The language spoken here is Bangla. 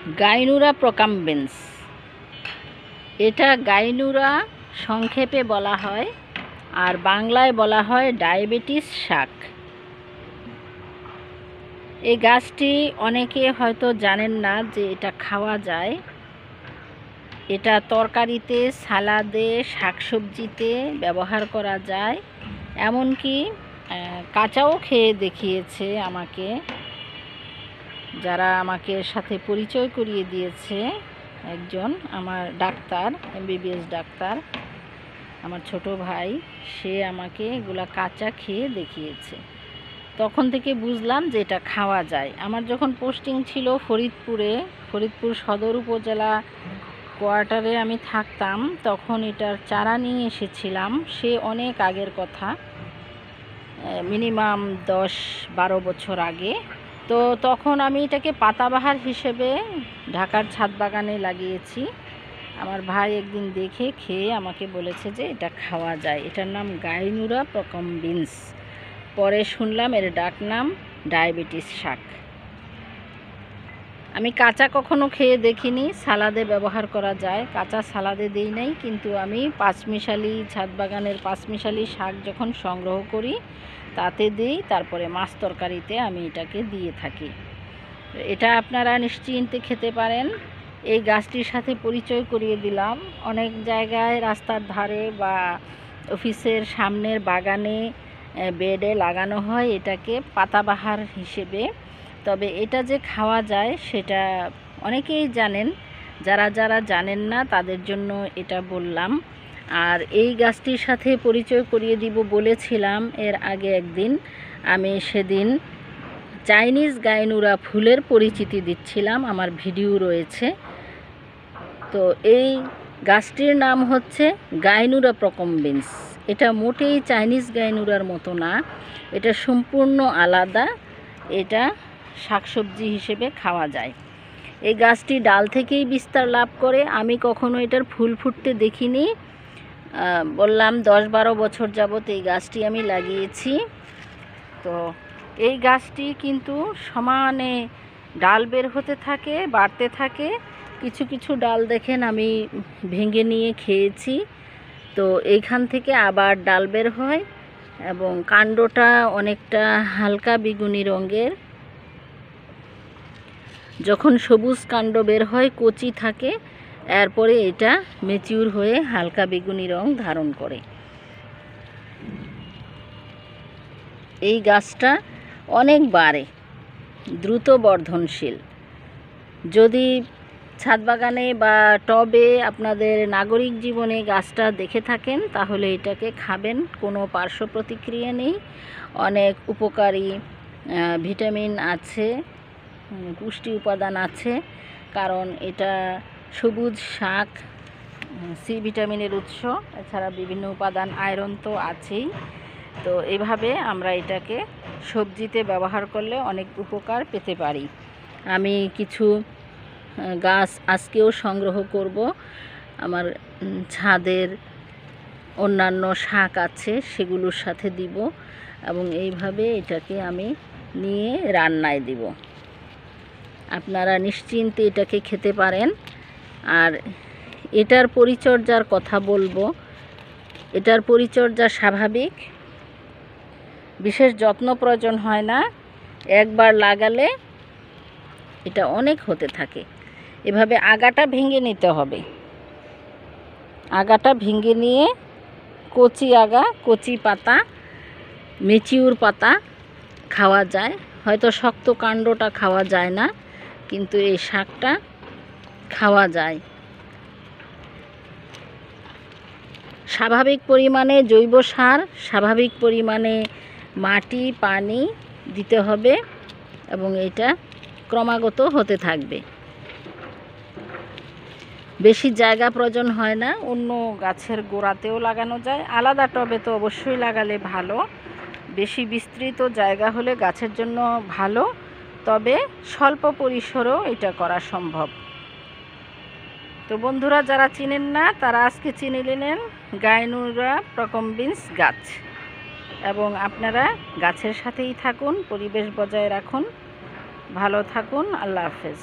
গাইনুরা প্রকাম্বেন্স, এটা গাইনুরা সংক্ষেপে বলা হয়, আর বাংলায় বলা হয় ডায়াবেটিস শাক। এই গাছটি অনেকে হয়তো জানেন না যে এটা খাওয়া যায়। এটা তরকারিতে, সালাদে, শাকসবজিতে ব্যবহার করা যায়, এমনকি কাঁচাও খেয়ে দেখিয়েছে আমাকে। যারা আমাকে সাথে পরিচয় করিয়ে দিয়েছে, একজন আমার ডাক্তার, MBBS ডাক্তার, আমার ছোট ভাই, সে আমাকে এগুলা কাঁচা খেয়ে দেখিয়েছে। তখন থেকে বুঝলাম যে এটা খাওয়া যায়। আমার যখন পোস্টিং ছিল ফরিদপুর সদর উপজেলা কোয়ার্টারে আমি থাকতাম, তখন এটার চারা নিয়ে এসেছিলাম। সে অনেক আগের কথা, মিনিমাম 10-12 বছর আগে। তো তখন আমি এটাকে পাতাবাহার হিসেবে ঢাকার ছাদ বাগানে লাগিয়েছি। আমার ভাই একদিন দেখে খেয়ে আমাকে বলেছে যে এটা খাওয়া যায়। এটার নাম গাইনুরা প্রকাম্বেন্স। পরে শুনলাম এর ডাক নাম ডায়াবেটিস শাক। আমি কাঁচা কখনো খেয়ে দেখিনি, সালাদে ব্যবহার করা যায়। কাঁচা সালাদে দিই নাই, কিন্তু আমি পাঁচমিশালি, ছাদ বাগানের পাঁচমিশালি শাক যখন সংগ্রহ করি তাতে দিই, তারপরে মাছ তরকারিতে আমি এটাকে দিয়ে থাকি। এটা আপনারা নিশ্চিন্তে খেতে পারেন। এই গাছটির সাথে পরিচয় করিয়ে দিলাম। অনেক জায়গায় রাস্তার ধারে বা অফিসের সামনের বাগানে, বেডে লাগানো হয় এটাকে পাতাবাহার হিসেবে। তবে এটা যে খাওয়া যায় সেটা অনেকেই জানেন, যারা জানেন না তাদের জন্য এটা বললাম। আর এই গাছটির সাথে পরিচয় করিয়ে দিব বলেছিলাম এর আগে একদিন। আমি সেদিন চাইনিজ গাইনুরা ফুলের পরিচিতি দিচ্ছিলাম, আমার ভিডিও রয়েছে। তো এই গাছটির নাম হচ্ছে গাইনুরা প্রকাম্বেন্স। এটা মোটেই চাইনিজ গাইনুরার মতো না, এটা সম্পূর্ণ আলাদা। এটা শাকসবজি হিসেবে খাওয়া যায়। এই গাছটি ডাল থেকেই বিস্তার লাভ করে। আমি কখনো এটার ফুল ফুটতে দেখিনি। বললাম 10-12 বছর যাবত এই গাছটি আমি লাগিয়েছি। তো এই গাছটি কিন্তু সমানে ডাল বের হতে থাকে, বাড়তে থাকে। কিছু কিছু ডাল দেখেন আমি ভেঙে নিয়ে খেয়েছি। তো এইখান থেকে আবার ডাল বের হয় এবং কাণ্ডটা অনেকটা হালকা বেগুনি রঙের। যখন সবুজ কাণ্ড বের হয়, কচি থাকে, এরপরে এটা ম্যাচিউর হয়ে হালকা বেগুনি রং ধারণ করে। এই গাছটা অনেক বাড়ে, দ্রুত বর্ধনশীল। যদি ছাদ বাগানে বা টবে আপনাদের নাগরিক জীবনে গাছটা দেখে থাকেন, তাহলে এটাকে খাবেন, কোনো পার্শ্ব প্রতিক্রিয়া নেই। অনেক উপকারী ভিটামিন আছে, পুষ্টি উপাদান আছে, কারণ এটা সবুজ শাক, সি ভিটামিনের উৎস। এছাড়া বিভিন্ন উপাদান, আয়রন তো আছেই। তো এভাবে আমরা এটাকে সবজিতে ব্যবহার করলে অনেক উপকার পেতে পারি। আমি কিছু গাছ আজকেও সংগ্রহ করব। আমার ছাদের অন্যান্য শাক আছে, সেগুলোর সাথে দিব, এবং এইভাবে এটাকে আমি নিয়ে রান্নায় দিব। আপনারা নিশ্চিন্তে এটাকে খেতে পারেন। আর এটার পরিচর্যার কথা বলবো। এটার পরিচর্যা স্বাভাবিক, বিশেষ যত্ন প্রয়োজন হয় না। একবার লাগালে এটা অনেক হতে থাকে। এভাবে আগাটা ভেঙে নিতে হবে। আগাটা ভেঙে নিয়ে কচি আগা, কচি পাতা, ম্যাচিউর পাতা খাওয়া যায়। হয়তো শক্ত কাণ্ডটা খাওয়া যায় না, কিন্তু এই শাকটা খাওয়া যায়। স্বাভাবিক পরিমাণে জৈব সার, স্বাভাবিক পরিমাণে মাটি, পানি দিতে হবে, এবং এটা ক্রমাগত হতে থাকবে। বেশি জায়গা প্রয়োজন হয় না। অন্য গাছের গোড়াতেও লাগানো যায়, আলাদা টবে তো অবশ্যই লাগালে ভালো। বেশি বিস্তৃত জায়গা হলে গাছের জন্য ভালো, তবে স্বল্প পরিসরেও এটা করা সম্ভব। তো বন্ধুরা, যারা চিনেন না তারা আজকে চিনে নিলেন গাইনুরা প্রকাম্বেন্স গাছ। এবং আপনারা গাছের সাথেই থাকুন, পরিবেশ বজায় রাখুন, ভালো থাকুন। আল্লাহ হাফেজ।